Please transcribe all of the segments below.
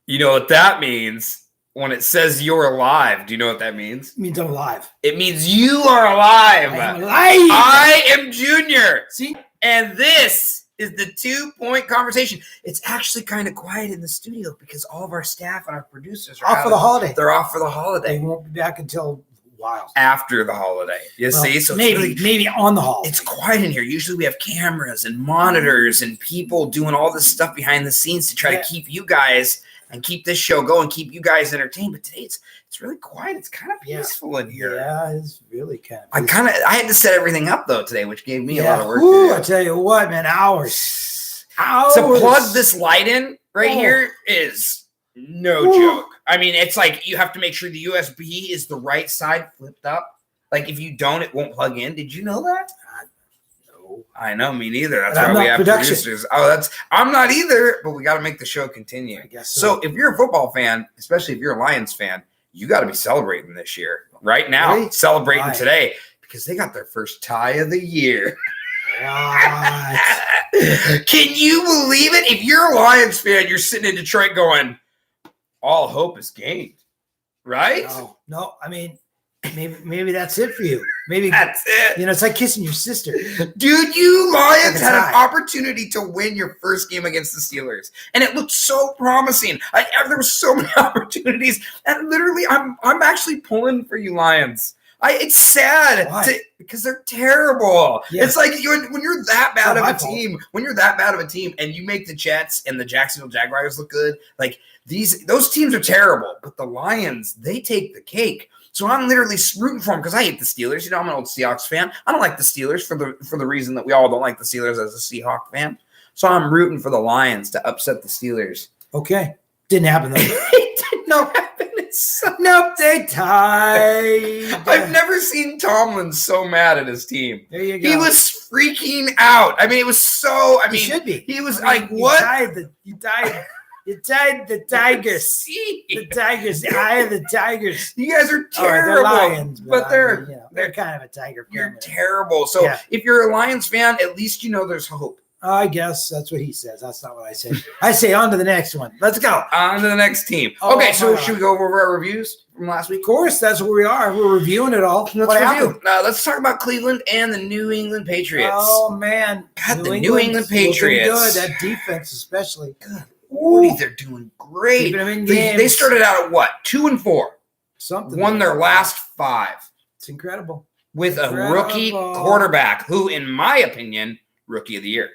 You know what that means? When it says you're alive, do you know what that means? It means I'm alive. It means you are alive. I am alive. I am Junior. See? And this is the 2-point conversation. It's actually kind of quiet in the studio because all of our staff and our producers are Off for the holiday. They're off for the They holiday. won't be back until a while. After the holiday. You see? So maybe on the holiday. it's quiet in here. Usually we have cameras and monitors and people doing all this stuff behind the scenes to try to keep you guys and keep this show going, keep you guys entertained. But today it's really quiet. It's kind of peaceful in here. Yeah, it's really kind of I had to set everything up though today, which gave me a lot of work. I tell you what, man, hours. To plug this light in here is no joke. I mean, it's like you have to make sure the USB is the right side flipped up. Like if you don't, it won't plug in. Did you know that? No, I know, me neither. That's why we have producers. I'm not either, but we got to make the show continue. I guess so. If you're a football fan, especially if you're a Lions fan, you got to be celebrating this year right now. Really? Celebrating today because they got their first tie of the year. What? Can you believe it? If you're a Lions fan, you're sitting in Detroit going, all hope is gained, right? No. I mean, maybe that's it for you. Maybe that's it. You know, it's like kissing your sister. Dude, you Lions had an opportunity to win your first game against the Steelers, and it looked so promising. There were so many opportunities, and literally, I'm actually pulling for you Lions. It's sad because they're terrible. Yeah. It's like when you're that bad of a team, and you make the Jets and the Jacksonville Jaguars look good, like those teams are terrible. But the Lions, they take the cake. So I'm literally rooting for them because I hate the Steelers. You know, I'm an old Seahawks fan. I don't like the Steelers for the reason that we all don't like the Steelers as a Seahawks fan. So I'm rooting for the Lions to upset the Steelers. Okay. Didn't happen though. It did not happen. Nope, they tied. I've never seen Tomlin so mad at his team. There you go. He was freaking out. I mean, it was so. I mean, he should be. He was like, "What? You tied the Tigers. The Tigers. The eye of the Tigers. You guys are terrible. They're Lions, but they're kind of a Tiger. You're terrible. So if you're a Lions fan, at least you know there's hope. I guess that's what he says. That's not what I say. I say on to the next one. Let's go. On to the next team. Okay, so should we go over our reviews from last week? Of course, that's where we are. We're reviewing it all. Let's review. Let's talk about Cleveland and the New England Patriots. Oh, man. God, the New England Patriots. Good. That defense especially. Good. Lordy, they're doing great. They started out at what? 2-4. Something. Won their last 5. It's incredible. With a rookie quarterback who, in my opinion, rookie of the year.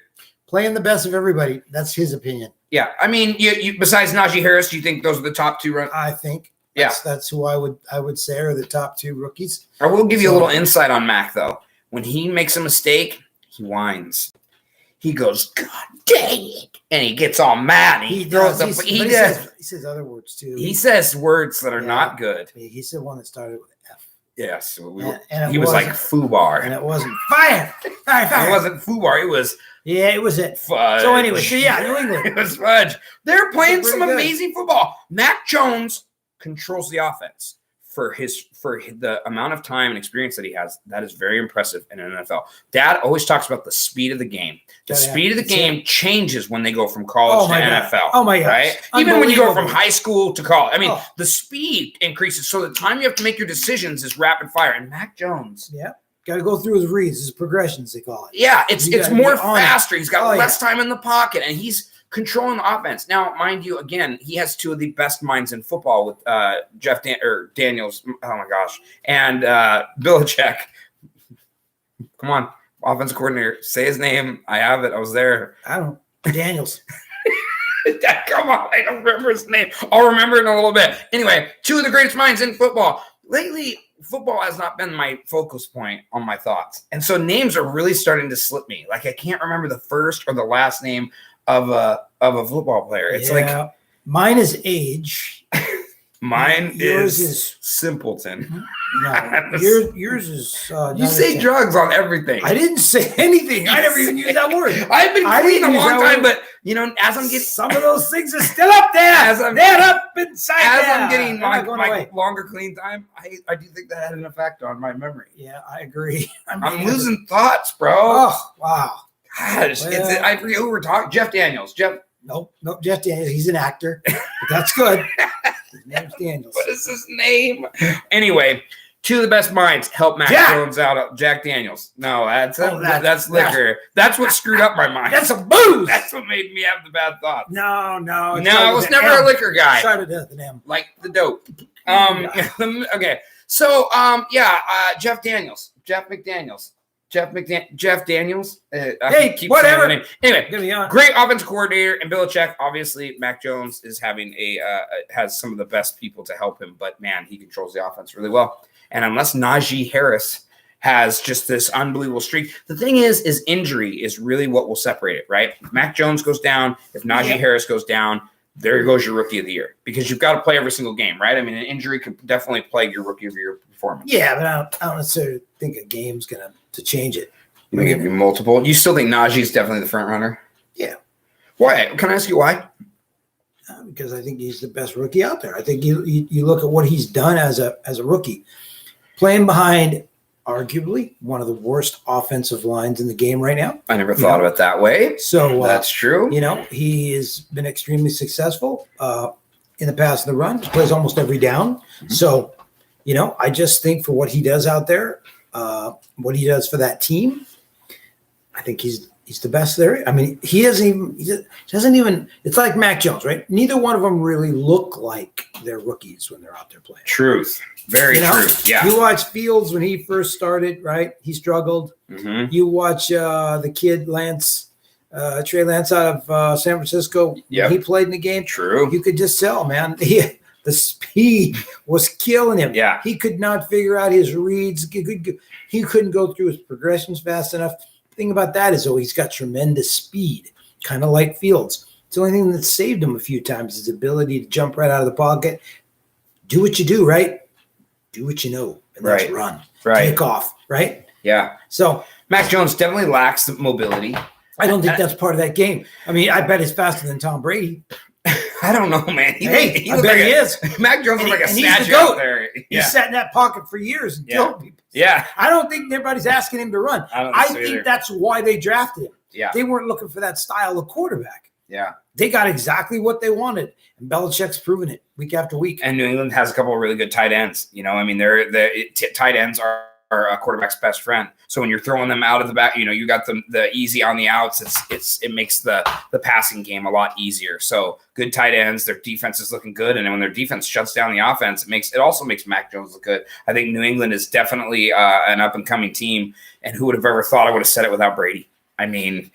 Playing the best of everybody. That's his opinion. Yeah. I mean, you besides Najee Harris, do you think those are the top 2? I think. That's who I would say are the top 2 rookies. I will give you a little insight on Mac, though. When he makes a mistake, he whines. He goes, God dang it. And he gets all mad. He says other words, too. He says words that are not good. He said one that started with F. Yes. He was like FUBAR. And it wasn't fire. Fire. It wasn't FUBAR. It was... Yeah, it was it. Fudge. So anyway, New England. It was fudge. They're playing some amazing football. Mac Jones controls the offense for the amount of time and experience that he has. That is very impressive in an NFL. Dad always talks about the speed of the game. The speed of the game changes when they go from college to NFL. Oh my God! Right? Even when you go from high school to college. I mean, the speed increases. So the time you have to make your decisions is rapid fire. And Mac Jones. Yeah. Got to go through his reads, his progressions, they call it. Yeah, it's more faster. He's got less time in the pocket, and he's controlling the offense. Now, mind you, again, he has 2 of the best minds in football with Jeff Daniels. Oh, my gosh. And Belichick. Come on, offensive coordinator. Say his name. I have it. I was there. I don't know. Daniels. Come on. I don't remember his name. I'll remember it in a little bit. Anyway, 2 of the greatest minds in football. Lately, football has not been my focus point on my thoughts. And so names are really starting to slip me. Like I can't remember the first or the last name of a football player. It's like mine is age. Mine is simpleton. No, yours is. You say drugs on everything. I didn't say anything. I never even used that word. I've been clean a long time, but you know, as I'm getting some of those things are still up there. They're up inside. As I'm getting my longer clean time, I do think that had an effect on my memory. Yeah, I agree. I'm losing thoughts, bro. Oh wow. Gosh, I forget who we're talking. Jeff Daniels. Nope. Jeff Daniels. He's an actor. But that's good. His name's Daniels. What is his name? Anyway, two of the best minds help Mac Jones out. Jack Daniels. No, that's liquor. That's what screwed up my mind. That's a booze. That's what made me have the bad thoughts. No. I was never a liquor guy. Started at the M. Like the dope. Okay. So, Jeff Daniels. Jeff McDaniels. Jeff Daniels. Hey, whatever. Anyway, great offensive coordinator, and Belichick. Obviously, Mac Jones is having has some of the best people to help him, but man, he controls the offense really well. And unless Najee Harris has just this unbelievable streak, the thing is injury is really what will separate it, right? If Mac Jones goes down, if Najee Harris goes down, there goes your rookie of the year, because you've got to play every single game, right? I mean, an injury could definitely plague your rookie of the year performance. Yeah, but I don't necessarily think a game's going to change it. You may give you multiple. You still think Najee's definitely the front runner? Yeah. Why? Can I ask you why? Because I think he's the best rookie out there. I think you look at what he's done as a rookie, playing behind arguably one of the worst offensive lines in the game right now. I never thought of it that way. So that's true. He has been extremely successful in the pass and the run. He plays almost every down. Mm-hmm. So, I just think for what he does out there, what he does for that team, I think he's the best there. I mean, he doesn't even. It's like Mac Jones, right? Neither one of them really look like they're rookies when they're out there playing. Truth. Very true. Yeah. You watch Fields when he first started, right? He struggled. Mm-hmm. You watch the kid Trey Lance out of San Francisco. Yep. When he played in the game. True. You could just tell, man. The speed was killing him. Yeah. He could not figure out his reads. He couldn't go through his progressions fast enough. The thing about that is, he's got tremendous speed, kind of like Fields. It's the only thing that saved him a few times, his ability to jump right out of the pocket, do what you do, right? Do what you know, and that's run, take off, right? Yeah. So Mac Jones definitely lacks the mobility. I don't think that's part of that game. I mean, I bet he's faster than Tom Brady. I don't know, man. I bet he is. Mac Jones is like a statue out there. He sat in that pocket for years and killed people. Yeah. I don't think everybody's asking him to run. I think that's why they drafted him. Yeah. They weren't looking for that style of quarterback. Yeah. They got exactly what they wanted, and Belichick's proven it week after week. And New England has a couple of really good tight ends. I mean, tight ends are a quarterback's best friend. So when you're throwing them out of the back, you got the easy on the outs. It makes the passing game a lot easier. So good tight ends, their defense is looking good, and when their defense shuts down the offense, it also makes Mac Jones look good. I think New England is definitely an up and coming team. And who would have ever thought I would have said it without Brady? I mean,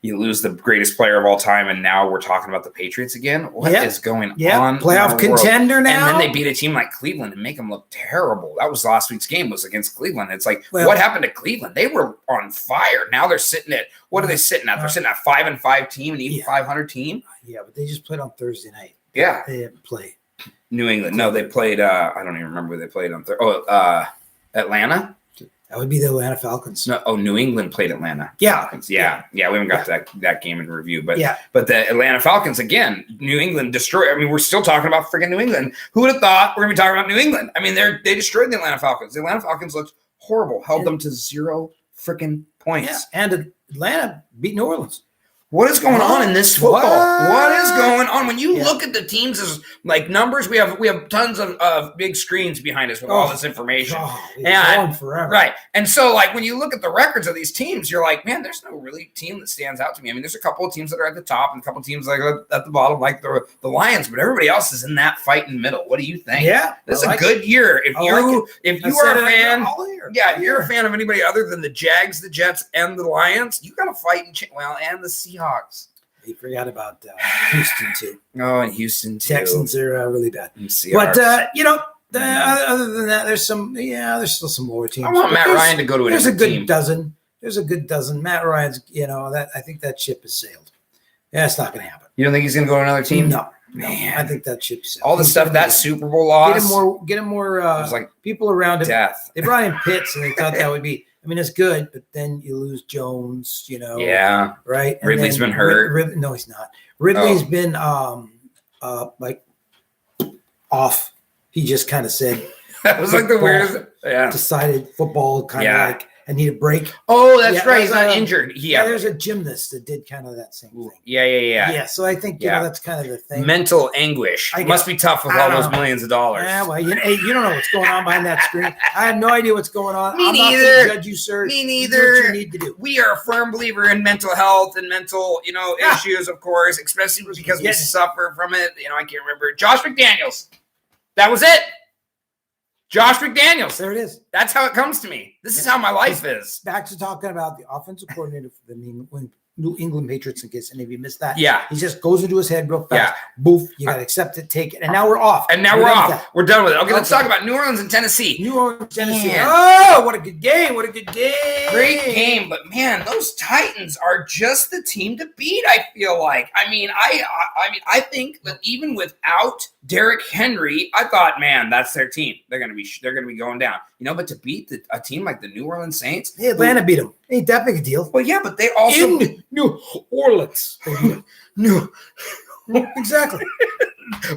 you lose the greatest player of all time, and now we're talking about the Patriots again. What is going on? Playoff contender now. And then they beat a team like Cleveland and make them look terrible. That was last week's game, was against Cleveland. It's like, what happened to Cleveland? They were on fire. Now they're sitting at, what are they sitting at? They're sitting at 5-5 team, an even 500 team. Yeah, but they just played on Thursday night. Yeah. They didn't play. New England. No, they played, I don't even remember where they played on Thursday. Atlanta? That would be the Atlanta Falcons. No, New England played Atlanta. Yeah. Falcons. Yeah. We haven't got to that game in review. But the Atlanta Falcons, again, New England destroyed. I mean, we're still talking about freaking New England. Who would have thought we're going to be talking about New England? I mean, they destroyed the Atlanta Falcons. The Atlanta Falcons looked horrible, held them to 0 freaking points. Yeah. And Atlanta beat New Orleans. What is going on in this football? What is going on? When you look at the teams as like numbers, we have tons of big screens behind us with all this information. It's going forever. Right. And so like when you look at the records of these teams, you're like, man, there's no really team that stands out to me. I mean, there's a couple of teams that are at the top and a couple of teams like at the bottom, like the Lions, but everybody else is in that fight in the middle. What do you think? Yeah. This is a good year. If you are a fan, if you're a fan of anybody other than the Jags, the Jets, and the Lions, you got to fight and the Seahawks. He forgot about Houston too. Oh, and Houston too. Texans are really bad. But other than that, there's still some lower teams. I want Matt Ryan to go to There's a good team. dozen. There's a good dozen. Matt Ryan's, I think that ship has sailed. Yeah, it's not going to happen. You don't think he's going to go to another team? No. Man, I think that ship's sailed. All the stuff that Super Bowl loss. Get him more people around him. Death. They brought in Pitts, and they thought that would be. I mean, it's good, but then you lose Jones, Yeah. Right? And Ridley's been hurt. No, he's not. Ridley's been off. He just kind of said. That was like the weirdest. Yeah. Decided football kind of like and need a break. Oh, that's Yeah, right. He's not there's a- injured. Yeah, there's a gymnast that did kind of that same thing. Yeah. Yeah, so I think you Yeah. know that's kind of the thing. Mental anguish. I Must guess. be tough with I all don't those know. millions of dollars. Yeah, well, you don't know what's going on behind that screen. I have no idea what's going on. Me I'm not neither. going to judge you, sir. Me You do neither. what you need to do. We are a firm believer in mental health and mental, Yeah. issues, of course, especially because we Getting it. suffer from it. I can't remember. Josh McDaniels. That was it. Josh McDaniels. There it is. That's how it comes to me. This is how my life is. Back to talking about the offensive coordinator for the New England Patriots, in case any of you missed that. Yeah. He just goes into his head real Yeah. fast. Boof. You got to accept it, take it. And now we're off. And now We're we're done with off. that. We're done with it. Okay, let's Okay. talk about New Orleans and Tennessee. New Orleans, Tennessee. Man. Oh, what a good game. What a good game. Great game, but man, those Titans are just the team to beat. I feel like. I mean, I think that even without Derrick Henry, I thought, man, that's their team. They're gonna be going down. But to beat a team like the New Orleans Saints, Hey, Atlanta beat him. Ain't that big a deal. well, yeah, but they also In New Orleans. They beat him. New, Exactly.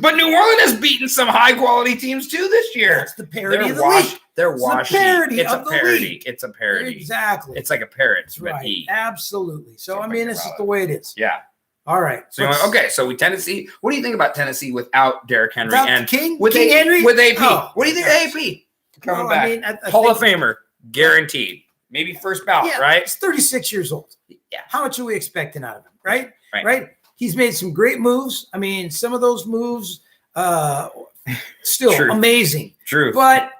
but New Orleans has beaten some high quality teams too this year. That's the parody They're of the wash. league. They're It's the washy. parody It's a of the parody. league. It's a parody. Exactly. It's like a parrot, That's but right. E. Absolutely. So, I Something mean, this is about the it. way it is. Yeah. All right. So okay, so with Tennessee, what do you think about Tennessee without Derrick Henry Without and King with Henry? with AP? Oh, What do you think gosh. of AP coming Well, back? I mean, I Hall of think- Famer, guaranteed. Maybe first ballot, Yeah, right? He's 36 years old. Yeah. How much are we expecting out of him? Right? Right. He's made some great moves. I mean, some of those moves, still True. amazing. True. But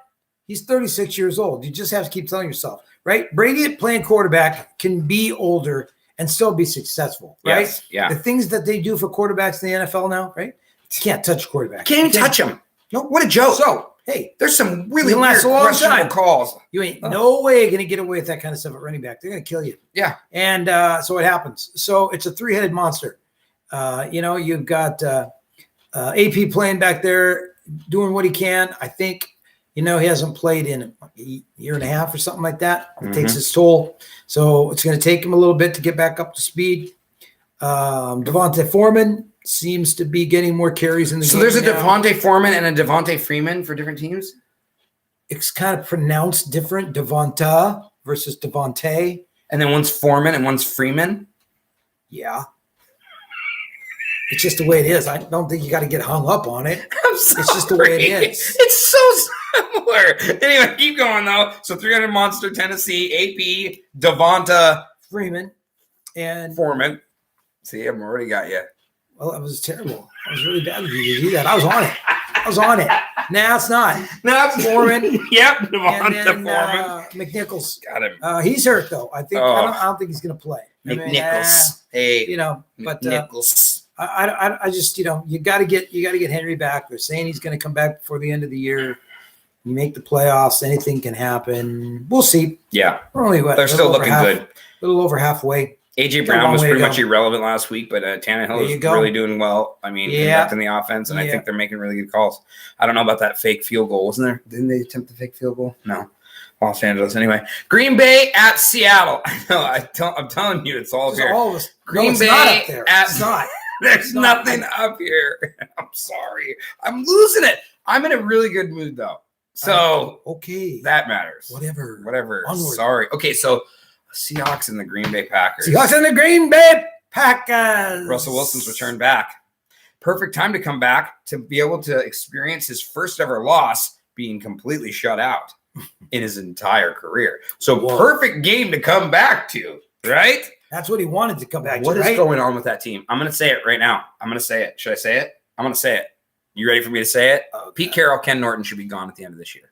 he's 36 years old. You just have to keep telling yourself, right? Brady playing quarterback can be older and still be successful, right? Yes, yeah. The things that they do for quarterbacks in the NFL now, right? You can't touch a quarterback. Can't even touch him. No, what a joke. So, hey, There's some really He weird lasts a long questionable time. calls. you ain't no way going to get away with that kind of stuff at running back. They're going to kill you. Yeah. And so it happens. So it's a three-headed monster. You've got AP playing back there, doing what he can. I think, he hasn't played in a year and a half or something like that. It takes its toll. So it's going to take him a little bit to get back up to speed. Devontae Foreman seems to be getting more carries in the So game there's a now. Devontae Foreman and a Devontae Freeman for different teams? It's kind of pronounced different. Devonta versus Devontae. And then one's Foreman and one's Freeman? Yeah. It's just the way it is. I don't think you got to get hung up on it. I'm sorry. It's just the way it is. It's so similar. Anyway, keep going though. So 300 Monster, Tennessee, AP, Devonta Freeman. And, Foreman. See, I've already got you. well, that was terrible. That was really bad of you to do that. I was on it. Nah, it's not. No, Foreman. Yep, And Devonta then Foreman. McNichols. Got him. He's hurt, though. I think Oh. I don't think he's going to play. I mean, McNichols. Hey, but McNichols. I just, you got to get Henry back. They're saying he's going to come back before the end of the year. You make the playoffs, anything can happen. We'll see. Yeah, We're only they're still looking good. A little over halfway. AJ Got a Brown long was way to pretty go. much irrelevant last week, but There Tannehill you is go. really doing well. I mean, Yeah. conducting the offense, and I Yeah. think they're making really good calls. I don't know about that fake field goal. Wasn't there? Didn't they attempt the fake field goal? No. Los Angeles. Anyway, Green Bay at Seattle. I know. I'm telling you, it's all Because here. all of us. Green it's Bay not up there. at- It's not. There's not. nothing up here. I'm sorry. I'm losing it. I'm in a really good mood though, so Okay. that matters. Whatever. Onward. Sorry. Okay, so Seahawks and the Green Bay Packers. Seahawks and the Green Bay Packers. Russell Wilson's returned back. Perfect time to come back to be able to experience his first ever loss being completely shut out in his entire career. So Whoa. perfect game to come back to, right? That's what he wanted to come back What to, is right? going on with that team? I'm going to say it right now. I'm going to say it. Should I say it? I'm going to say it. You ready for me to say it? Pete Carroll, Ken Norton should be gone at the end of this year.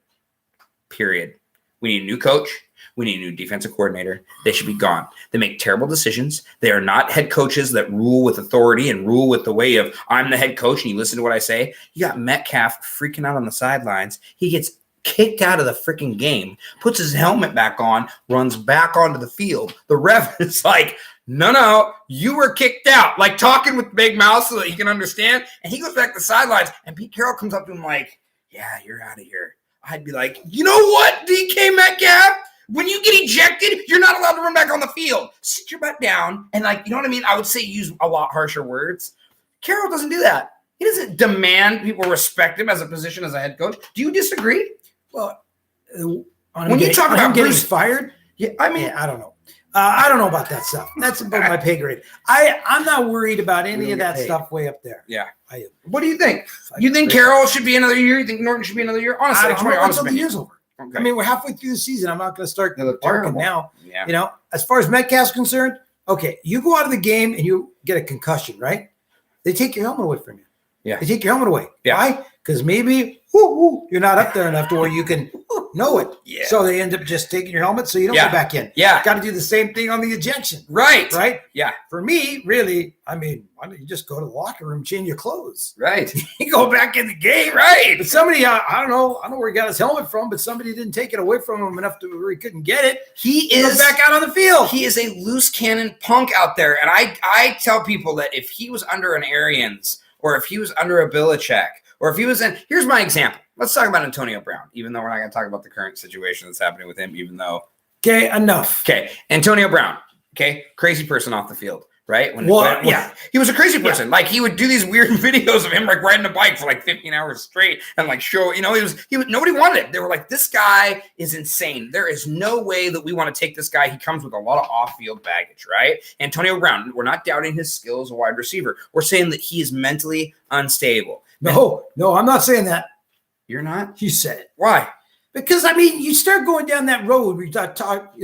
Period. We need a new coach. We need a new defensive coordinator. They should be gone. They make terrible decisions. They are not head coaches that rule with authority and rule with the way of, I'm the head coach and you listen to what I say. You got Metcalf freaking out on the sidelines. He gets kicked out of the freaking game, puts his helmet back on, runs back onto the field. The ref is like, no, you were kicked out. Like talking with Big Mouth so that he can understand. And he goes back to the sidelines and Pete Carroll comes up to him like, yeah, you're out of here. I'd be like, you know what, DK Metcalf? When you get ejected, you're not allowed to run back on the field. Sit your butt down. And you know what I mean? I would say use a lot harsher words. Carroll doesn't do that. He doesn't demand people respect him as a position as a head coach. Do you disagree? Well, When you talk about getting Bruce- fired, Yeah, I mean, I don't know. I don't know about that stuff. That's above my pay grade. I'm not worried about any of that stuff way up there. Yeah. What do you think? You think Carroll should be another year? You think Norton should be another year? Honestly, I don't know until the year's over. Okay. I mean, we're halfway through the season. I'm not going to start barking terrible. now. Yeah. You know, as far as Metcalf's concerned, okay, you go out of the game and you get a concussion, right? They take your helmet away from you. Yeah. They take your helmet away. Yeah. Why? Because maybe you're not up there enough to where you can know it. Yeah. So they end up just taking your helmet so you don't Yeah. go back in. Yeah. Got to do the same thing on the ejection. Right. Right? Yeah. For me, really, I mean, why don't you just go to the locker room, change your clothes? Right. You go back in the game. Right. But somebody, I don't know where he got his helmet from, but somebody didn't take it away from him enough to where he couldn't get it. He He goes is back out on the field. He is a loose cannon punk out there. And I tell people that if he was under an Arians or if he was under a Belichick or if he was in – here's my example. Let's talk about Antonio Brown, even though we're not going to talk about the current situation that's happening with him, even though – Okay, enough. Okay, Antonio Brown, okay, crazy person off the field, right? When he was a crazy person. Like he would do these weird videos of him like riding a bike for like 15 hours straight and like show, he was nobody wanted it. They were like, this guy is insane. There is no way that we want to take this guy. He comes with a lot of off-field baggage, right? Antonio Brown, we're not doubting his skill as a wide receiver. We're saying that he is mentally unstable. No, I'm not saying that. You're not? You said it. Why? Because, I mean, you start going down that road where you talk,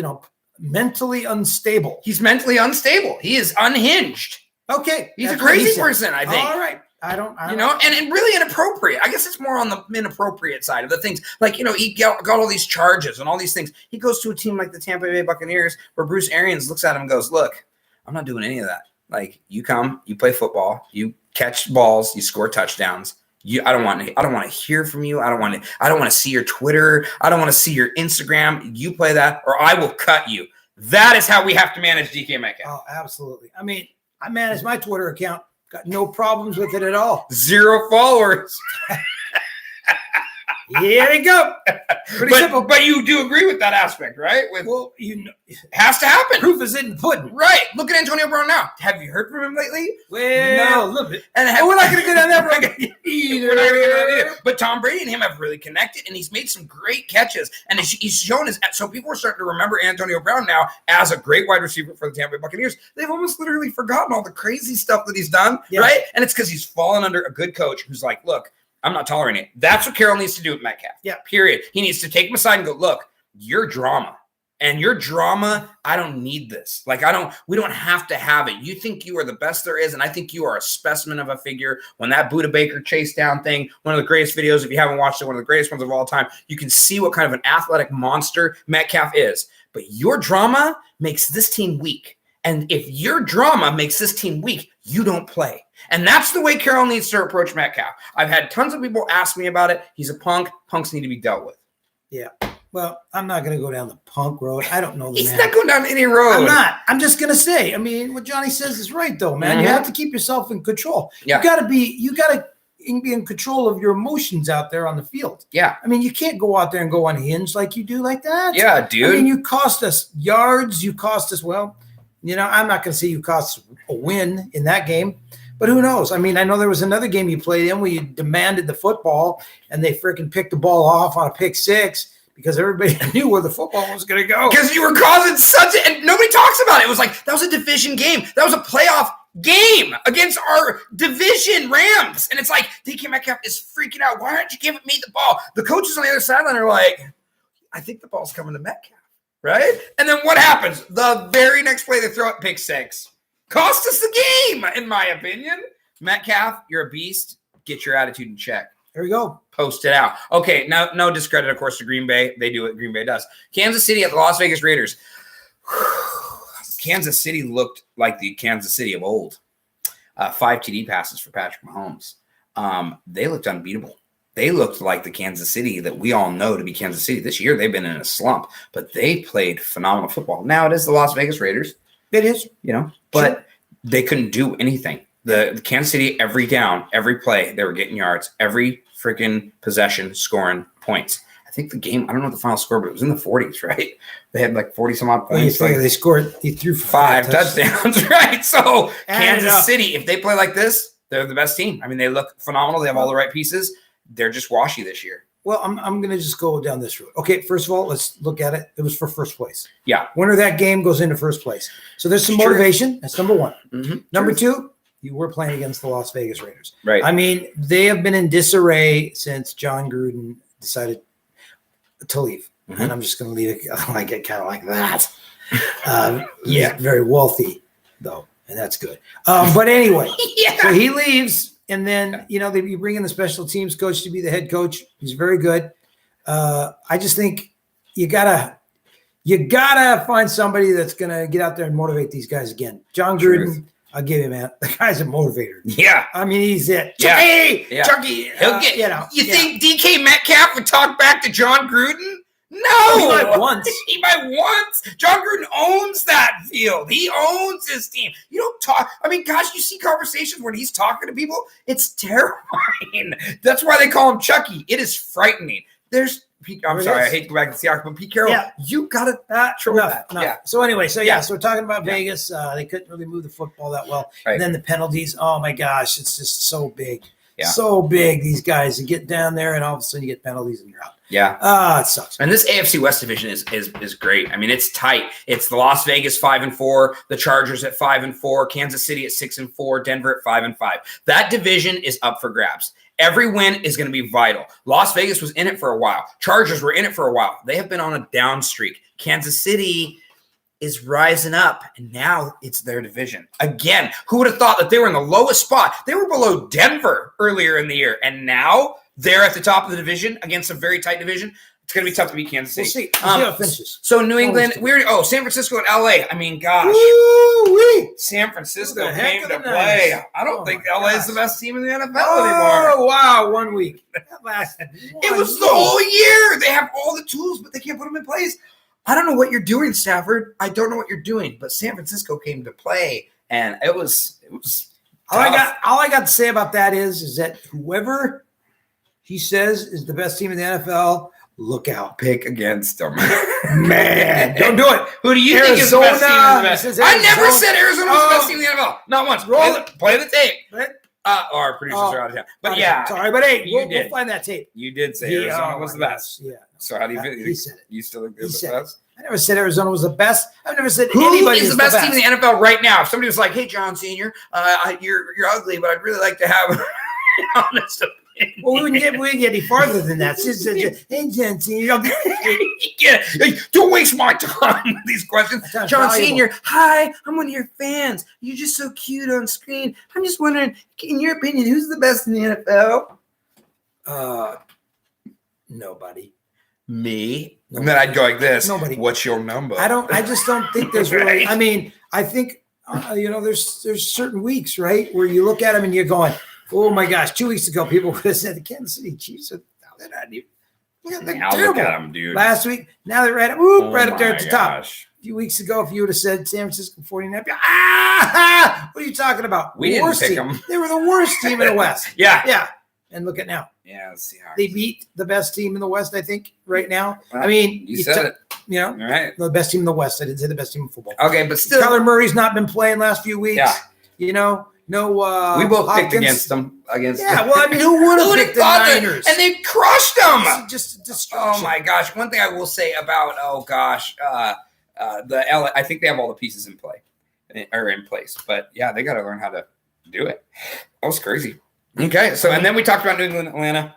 mentally unstable. He's mentally unstable. He is unhinged. Okay. He's a crazy person, I think. All right. I don't. And really inappropriate. I guess it's more on the inappropriate side of the things. Like, he got all these charges and all these things. He goes to a team like the Tampa Bay Buccaneers where Bruce Arians looks at him and goes, look, I'm not doing any of that. Like, you come, you play football, you catch balls, you score touchdowns. I don't want to hear from you. I don't want to see your Twitter. I don't want to see your Instagram. You play that or I will cut you. That is how we have to manage DK Metcalf. Oh, absolutely. I mean, I manage my Twitter account. Got no problems with it at all. 0 followers. Here you go. Pretty simple. But you do agree with that aspect, right? It has to happen. Proof is in the pudding. Right. Look at Antonio Brown now. Have you heard from him lately? Well, a little bit. And we're not going to go down that road either. But Tom Brady and him have really connected, and he's made some great catches. And he's shown so people are starting to remember Antonio Brown now as a great wide receiver for the Tampa Bay Buccaneers. They've almost literally forgotten all the crazy stuff that he's done, right? And it's because he's fallen under a good coach who's like, look, I'm not tolerating it. That's what Carroll needs to do with Metcalf. Yeah. Period. He needs to take him aside and go, look, you're drama. And your drama, I don't need this. Like, we don't have to have it. You think you are the best there is, and I think you are a specimen of a figure. When that Buda Baker chase down thing, one of the greatest videos, if you haven't watched it, one of the greatest ones of all time, you can see what kind of an athletic monster Metcalf is. But your drama makes this team weak. And if your drama makes this team weak, you don't play. And that's the way Carroll needs to approach Metcalf. I've had tons of people ask me about it. He's a punk. Punks need to be dealt with. Yeah. Well, I'm not going to go down the punk road. I don't know the He's man. not going down any road. I'm not. I'm just going to say, I mean, what Johnny says is right, though, man. Mm-hmm. You have to keep yourself in control. Yeah. You got to be in control of your emotions out there on the field. Yeah. I mean, you can't go out there and go unhinged like you do like that. Yeah, dude. I mean, you cost us yards. You cost us, I'm not going to say you cost a win in that game, but who knows? I mean, I know there was another game you played in where you demanded the football and they freaking picked the ball off on a pick six because everybody knew where the football was going to go. Because you were causing and nobody talks about it. It was like, that was a division game. That was a playoff game against our division Rams. And it's like, DK Metcalf is freaking out. Why aren't you giving me the ball? The coaches on the other sideline are like, I think the ball's coming to Metcalf. Right? And then what happens? The very next play, they throw it pick six. Cost us the game, in my opinion. Metcalf, you're a beast. Get your attitude in check. There we go. Post it out. Okay, now no discredit, of course, to Green Bay. They do what Green Bay does. Kansas City at the Las Vegas Raiders. Kansas City looked like the Kansas City of old. 5 TD passes for Patrick Mahomes. They looked unbeatable. They looked like the Kansas City that we all know to be Kansas City. This year, they've been in a slump, but they played phenomenal football. Now it is the Las Vegas Raiders. It is. But they couldn't do anything. The Kansas City, every down, every play, they were getting yards. Every freaking possession, scoring points. I think the game, I don't know what the final score, but it was in the 40s, right? They had like 40-some-odd points. They scored. He threw for 5 touchdowns, right? So And Kansas City, if they play like this, they're the best team. I mean, they look phenomenal. They have all the right pieces. They're just washy this year. Well, I'm going to just go down this route. Okay, first of all, let's look at it. It was for first place. Yeah. Winner of that game goes into first place. So there's some True. motivation. That's number one. Mm-hmm. Number two, you were playing against the Las Vegas Raiders. Right. I mean, they have been in disarray since John Gruden decided to leave. Mm-hmm. And I'm just going to leave it like it kind of like that. Yeah, very wealthy, though, and that's good. But anyway, so he leaves. And then, you bring in the special teams coach to be the head coach. He's very good. I just think you gotta find somebody that's gonna get out there and motivate these guys again. John Gruden, I'll give him, man. The guy's a motivator. Yeah. I mean, he's it. Chucky! Yeah. Chucky! He'll get, you think DK Metcalf would talk back to John Gruden? No! He might once. He might once. John Gruden owns that field. He owns his team. You don't talk. I mean, gosh, you see conversations when he's talking to people. It's terrifying. That's why they call him Chucky. It is frightening. I'm sorry, I hate to go back to Seahawks, but Pete Carroll, you got to control that. Yeah. So anyway, so we're talking about Vegas. They couldn't really move the football that well. Right. And then the penalties. Oh my gosh, it's just so big. Yeah. So big, these guys. You get down there and all of a sudden you get penalties and you're out. Yeah. It sucks. And this AFC West division is great. I mean, it's tight. It's the Las Vegas 5-4, the Chargers at 5-4, Kansas City at 6-4, Denver at 5-5. That division is up for grabs. Every win is going to be vital. Las Vegas was in it for a while. Chargers were in it for a while. They have been on a down streak. Kansas City is rising up, and now it's their division. Again, who would have thought that they were in the lowest spot? They were below Denver earlier in the year, and now they're at the top of the division against a very tight division. It's going to be tough to beat Kansas City. We'll see how it finishes. So New England, San Francisco and LA. I mean, gosh. Woo-wee. San Francisco What the heck came of to a play. nice. I don't think my LA is gosh. the best team in the NFL anymore. Oh, wow. 1 week. That lasted It was the whole year. They have all the tools, but they can't put them in place. I don't know what you're doing, Stafford. I don't know what you're doing, but San Francisco came to play, and it was All I got to say about that is that whoever he says is the best team in the NFL, look out. pick against them. Man, don't do it. Who do you think is the best team in the This best? is I never Arizona. said Arizona was the best team in the NFL. Not once. Roll it. Play the tape. Right? Our producers are out of town. But yeah, Sorry, but hey, you we'll did. find that tape. you did say Yeah, Arizona oh was the my best. gosh, Yeah. So how do you feel? He said it. You still think they're He the said best? I never said Arizona was the best. I've never said Who anybody is the best team in the NFL right now? If somebody was like, "Hey, John Senior, you're ugly, but I'd really like to have an honest opinion." Well, we wouldn't get any farther than that. Hey, Jensen, you know, Hey, don't waste my time with these questions. Sounds John valuable. Senior, hi, I'm one of your fans. You're just so cute on screen. I'm just wondering, in your opinion, who's the best in the NFL? Nobody. Me. And then I'd go like this. Nobody. What's your number? I just don't think there's really. Right. I mean, I think there's certain weeks, right, where you look at them and you're going, oh my gosh, 2 weeks ago people would have said the Kansas City Chiefs are they're not even. They're Now look terrible. at him, dude. Last week, now they're right up there at the top. A few weeks ago, if you would have said San Francisco 49ers, what are you talking about? We didn't Worst pick team. them. They were the worst team in the West. Yeah. Yeah. And look at now. Yeah, Seahawks. They beat the best team in the West, I think, right now. Well, I mean, You said it. You know, All right. the best team in the West. I didn't say the best team in football. Okay, but still. Kyler Murray's not been playing last few weeks. Yeah. You know, no. We both picked Hopkins. against them. Yeah, well, I mean, who would Who have would've picked the thought that? Niners? And they crushed them. Just destruction. Oh my gosh! One thing I will say about the LA, I think they have all the pieces in place. But yeah, they got to learn how to do it. That was crazy. Okay, so and then we talked about New England, Atlanta.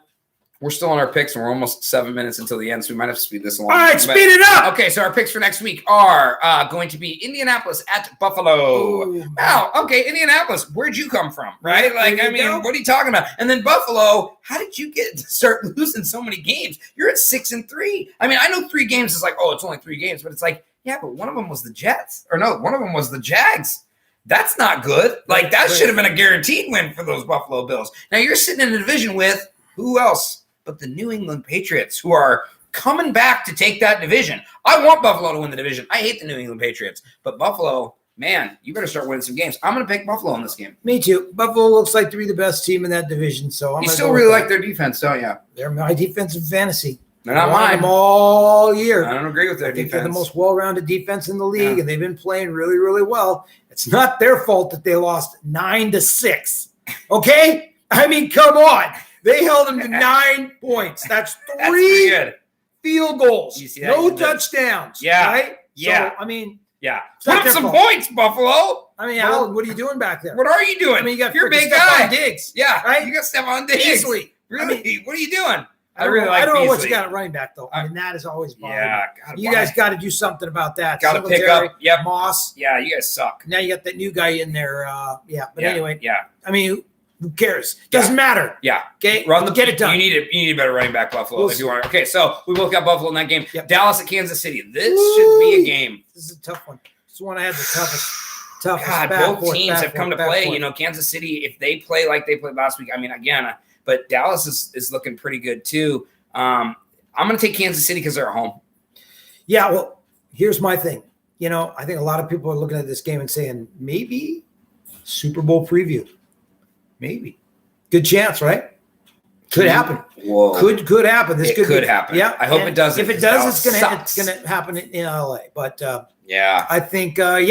We're still on our picks, and we're almost 7 minutes until the end, so we might have to speed this along. All right, speed it up. Okay, so our picks for next week are going to be Indianapolis at Buffalo. Ooh. Wow, okay, Indianapolis, where'd you come from, right? Like, There I you mean, go. what are you talking about? And then Buffalo, how did you get to start losing so many games? You're at 6-3. I mean, I know 3 games is like, oh, it's only 3 games, but it's like, yeah, but one of them was the Jets. Or no, one of them was the Jags. That's not good. Like, that should have been a guaranteed win for those Buffalo Bills. Now, you're sitting in a division with who else but the New England Patriots, who are coming back to take that division. I want Buffalo to win the division. I hate the New England Patriots. But Buffalo, man, you better start winning some games. I'm going to pick Buffalo in this game. Me too. Buffalo looks like to be the best team in that division. So You still really like their defense, don't you? They're my defensive fantasy. They're not I wanted mine. them all year. I don't agree with their I think defense. they're the most well-rounded defense in the league, Yeah. and they've been playing really, really well. It's not their fault that they lost 9-6. Okay? I mean, come on. They held them to 9 points. That's That's pretty 3 good. field goals. You see that? No You did. touchdowns. Yeah. Right? Yeah. So, I mean, Yeah. It's not Put up their some fault. points, Buffalo. Alan, what are you doing back there? What are you doing? I mean, you got You're a big Stephon guy. Diggs. Yeah. Right? You got Stephon Diggs. Easily. Really? What are you doing? I really like I don't know what Beasley. you got at running back, though. I mean, that is always bothering me. Yeah. God, You why? guys got to do something about that. Gotta pick Singletary, up. Yep. Moss. Yeah, you guys suck. Now you got that new guy in there. But Yeah, anyway, Yeah. I mean, who cares? Doesn't matter. Yeah. Okay, Run the get it done. You need a better running back, Buffalo, We'll if you want. Okay, so we both got Buffalo in that game. Yep. Dallas at Kansas City. This should be a game. This is a tough one. This is one I had the toughest. God, both teams have come to play. You know, Kansas City, if they play like they played last week, I mean, again, but Dallas is looking pretty good too. I'm going to take Kansas City because they're at home. Yeah, well, here's my thing. You know, I think a lot of people are looking at this game and saying maybe Super Bowl preview. Maybe. Good chance, right? Could happen. Whoa. Could happen. This It could happen. Yeah. I hope and it doesn't, If it because does, Dallas it's gonna happen in LA. But Yeah. I think I'm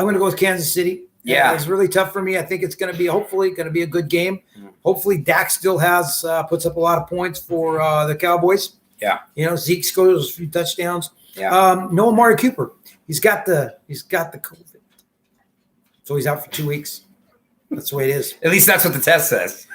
gonna go with Kansas City. Yeah. It's really tough for me. I think it's gonna be hopefully gonna be a good game. Mhm. Hopefully Dak still has puts up a lot of points for the Cowboys. Yeah. You know, Zeke scores a few touchdowns. Yeah. No Amari Cooper. He's got the COVID. So he's out for 2 weeks. That's the way it is. At least that's what the test says.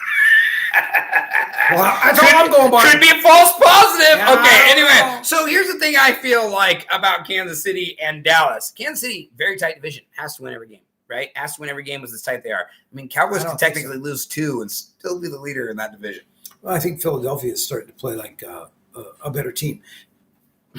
Well, that's all I'm going by. Could be a false positive. Yeah, Okay, I don't anyway. know. So here's the thing I feel like about Kansas City and Dallas. Kansas City, very tight division, has to win every game, right? Has to win every game as tight they are. I mean, Cowboys I can don't think technically lose 2 and still be the leader in that division. Well, I think Philadelphia is starting to play like a better team.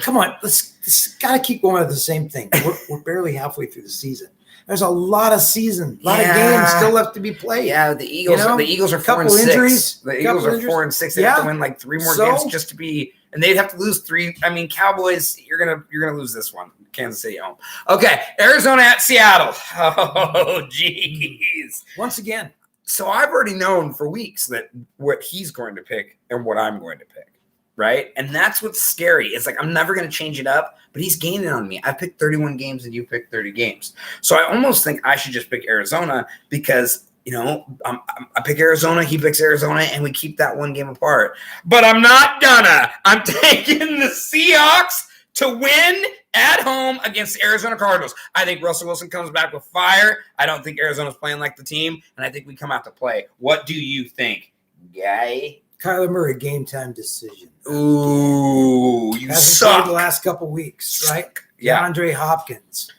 Come on, let's got to keep going at the same thing. We're barely halfway through the season. There's a lot of season, a lot of games still left to be played. Yeah, the Eagles. You know, the Eagles are 4 and couple 6. injuries, The Eagles couple are injuries. 4 and 6. They have to Yeah. win like 3 more So- games just to be, and they'd have to lose 3. I mean, Cowboys, you're gonna lose this one. Kansas City at home. Okay, Arizona at Seattle. Oh, jeez. Once again, So I've already known for weeks that what he's going to pick and what I'm going to pick, right? And that's what's scary. It's like I'm never going to change it up, but he's gaining on me. I picked 31 games and you picked 30 games. So I almost think I should just pick Arizona because, you know, I pick Arizona, he picks Arizona, and we keep that one game apart. But I'm not gonna. I'm taking the Seahawks to win at home against the Arizona Cardinals. I think Russell Wilson comes back with fire. I don't think Arizona's playing like the team, and I think we come out to play. What do you think, guy? Kyler Murray game time decision. Ooh, you Hasn't suck. played the last couple weeks, right? Yeah. DeAndre Hopkins.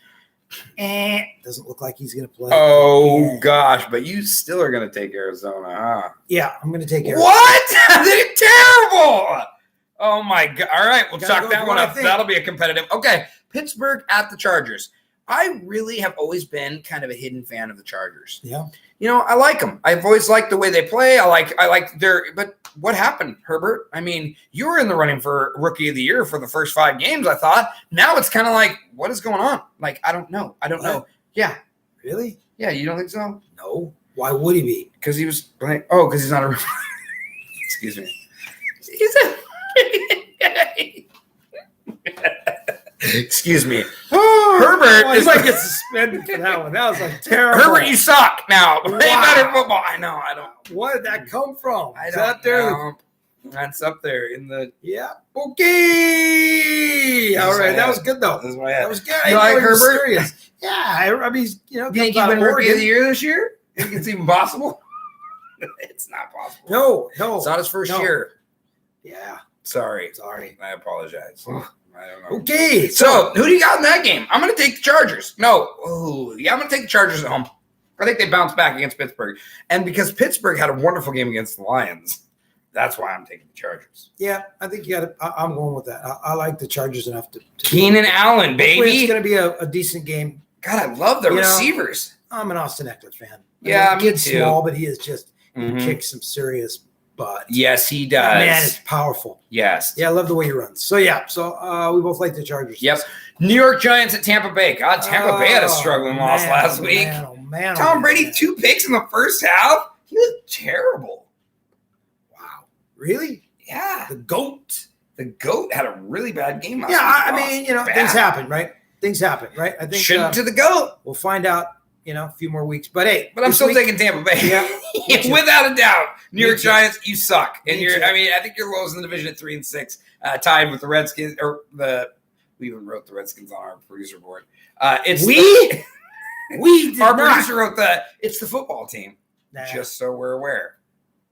Doesn't look like he's going to play. Oh, Yeah. gosh, but you still are going to take Arizona, huh? Yeah, I'm going to take Arizona. What? They're terrible. Oh, my God. All right, we'll Gotta chalk go that with one what I up. think. That'll be a competitive. Okay, Pittsburgh at the Chargers. I really have always been kind of a hidden fan of the Chargers. Yeah. You know, I like them. I've always liked the way they play. I like their. But what happened, Herbert? I mean, you were in the running for Rookie of the Year for the first 5 games, I thought. Now it's kind of like, what is going on? Like, I don't know. What? Yeah. Really? Yeah, you don't think so? No. Why would he be? Because he was like, oh, because he's not a. Excuse me. He's a. Excuse me. Herbert He is might like get suspended for that one. That was like terrible. Herbert, you suck now. Play Wow. better football. I know. I don't. Where did that come from? I Is don't that there? know. That's up there in the. Yeah. Okay. All right. That was good though. This is my That head. was good. You I like know he was Herbert? serious. Yeah. I mean, you know, You think comes you've out been of Rookie of Oregon. the Year this year? You think it's even possible? It's not possible. No. It's not his first No. year. Yeah. Sorry. Sorry. I apologize. I don't know. Okay. So, who do you got in that game? I'm going to take the Chargers. No. Oh, yeah, I'm going to take the Chargers at home. I think they bounce back against Pittsburgh. And because Pittsburgh had a wonderful game against the Lions, that's why I'm taking the Chargers. Yeah, I think you got to. I'm going with that. I like the Chargers enough to. Keenan Allen, Hopefully it's baby. going to be a decent game. God, I love the You know, receivers. I'm an Austin Eckler fan. Yeah, the me kid's too. small, but he is just Mhm. he kicks some serious butt. Yes, he does. That man is powerful. Yes. Yeah, I love the way he runs. So yeah, we both like the Chargers. Yep. New York Giants at Tampa Bay. God, Tampa Bay had a struggling loss man, last oh, week. Man, oh man, Tom oh, Brady, man. 2 picks in the first half. He was terrible. Wow, really? Yeah. The GOAT. The GOAT had a really bad game last Yeah, week. I mean, you know, Bad. things happen, right? Things happen, right? I think Shouldn't to the GOAT. we'll find out a few more weeks. But hey, But I'm this still week- taking Tampa Bay. Yeah, me too. Without a doubt. New Me York too. Giants, you suck. And Me too. I think you're lowest in the division at 3-6, tied with the Redskins we even wrote the Redskins on our producer board. We did our not. producer wrote it's the football team, Nah, just so we're aware.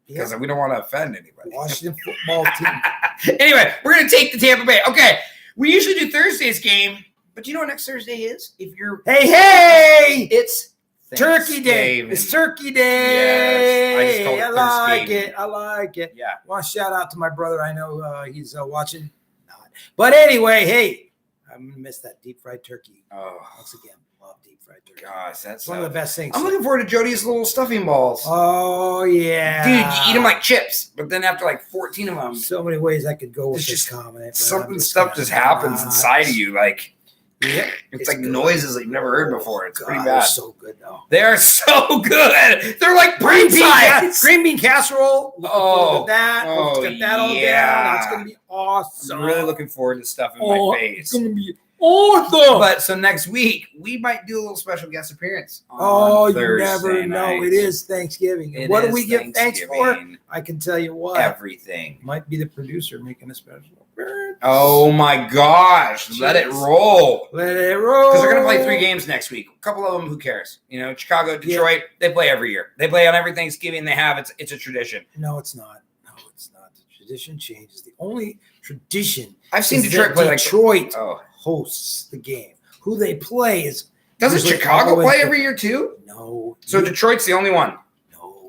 Because yeah, we don't want to offend anybody. Washington football team. Anyway, we're going to take the Tampa Bay. Okay, we usually do Thursday's game, but you know what next Thursday is? If you're Hey, it's Turkey Day. Thanksgiving. It's Turkey Day. Yes, I just called it like Thursday. it. I like it. Yeah. Want to shout out to my brother. I know he's watching. Not. But anyway, hey, I'm going to miss that deep fried turkey. Oh, Once again, love deep fried turkey. gosh, that's It's one of the best things. I'm looking forward to Jody's little stuffing balls. Oh, yeah. Dude, you eat them like chips, but then after like 14 of them, So many ways I could go with It's this just comment. but something I'm stuff gonna just happens not. inside of you. Like Yeah. it's It's like good. noises that you've never heard before. It's pretty God, bad. they're so good, though. They are so good. They're like Green bean, size. green bean casserole. Looking forward to that. Oh, Let's get that all yeah. down. It's going to be awesome. I'm really looking forward to stuff in Oh, my It's face. going to be awesome. But so next week we might do a little special guest appearance. On Oh, you Thursday never know. night. It is Thanksgiving. It What do is we give thanks for? Thanksgiving. I can tell you what. Everything. Might be the producer making a special appearance. Oh my gosh! Let it Jeez. roll. Let it roll. Because they're going to play 3 games next week. A couple of them, who cares? Chicago, Detroit, they play every year. They play on every Thanksgiving they have. It's a tradition. No, it's not. No, it's not. The tradition changes. The only tradition I've seen is Detroit that play like. Detroit Oh, hosts the game. Who they play is doesn't usually Chicago always play the- every year too? no. So Detroit's the only one. no.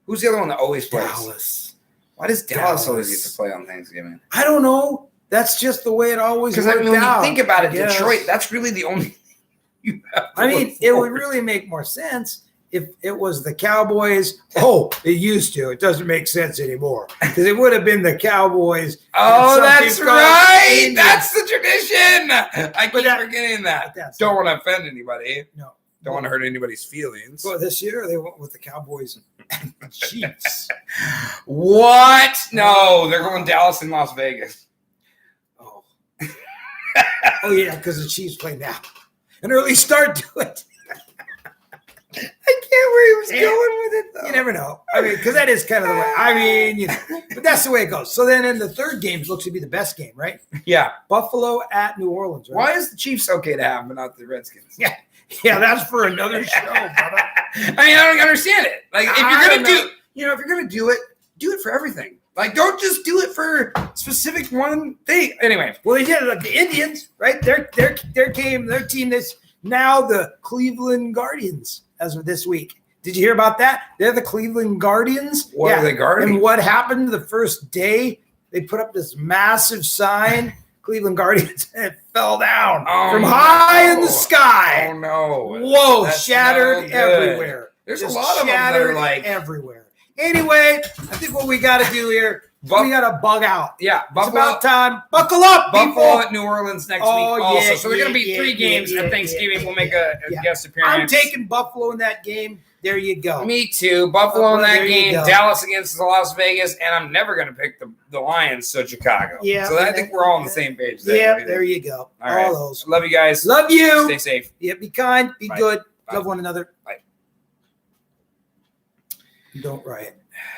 Who's the other one that always plays? Dallas. Why does Dallas always Dallas. get to play on Thanksgiving? I don't know. That's just the way it always Because worked when you out. think about it, Yes. Detroit, that's really the only. You have to I mean, look it would forward really make more sense if it was the Cowboys. Oh, it used to. It doesn't make sense anymore because it would have been the Cowboys. Oh, and that's something called right. Indians. That's the tradition. I keep that- forgetting that. That's Don't not- want to offend anybody. No. Don't want to hurt anybody's feelings. Well, this year they went with the Cowboys and the Chiefs. What? No, they're going Dallas and Las Vegas. Oh, oh yeah, because the Chiefs play now. An early start to it. I can't where he was Yeah. going with it though. You never know. I mean, because that is kind of the way. I mean, but that's the way it goes. So then, in the third game, it looks to be the best game, right? Yeah. Buffalo at New Orleans. Right? Why is the Chiefs okay to have, but not the Redskins? Yeah. Yeah, that's for another show, brother. I mean, I don't understand it. Like, if I you're don't gonna if you're gonna do it for everything. Like, don't just do it for specific one thing. Anyway, Well, they did it like the Indians, right? Their team is now the Cleveland Guardians as of this week. Did you hear about that? They're the Cleveland Guardians. What are they guarding? And what happened the first day? They put up this massive sign, Cleveland Guardians, and it fell down Oh, from no. high in the sky. oh no! Whoa, That's shattered no good. everywhere. There's Just a lot of them that are shattered like, everywhere. Anyway, I think what we got to do here, Bu- we got to bug out. yeah, It's Buffalo. about time. Buckle up, Buffalo people. at New Orleans next Oh, week also. yeah, So they're going to be yeah, 3 yeah, games yeah, at Thanksgiving. yeah, We'll make a yeah. guest appearance. I'm taking Buffalo in that game. There you go. Me too. Buffalo in that There you game. go. Dallas against Las Vegas. And I'm never going to pick the Lions, so Chicago. Yeah, So I think we're all on the same page there. What do Yeah, you there think? you go. All right. those. Love you guys. Love you. Stay safe. Yeah, be kind. Be Bye. good. Bye. Love one another. Bye. Don't riot.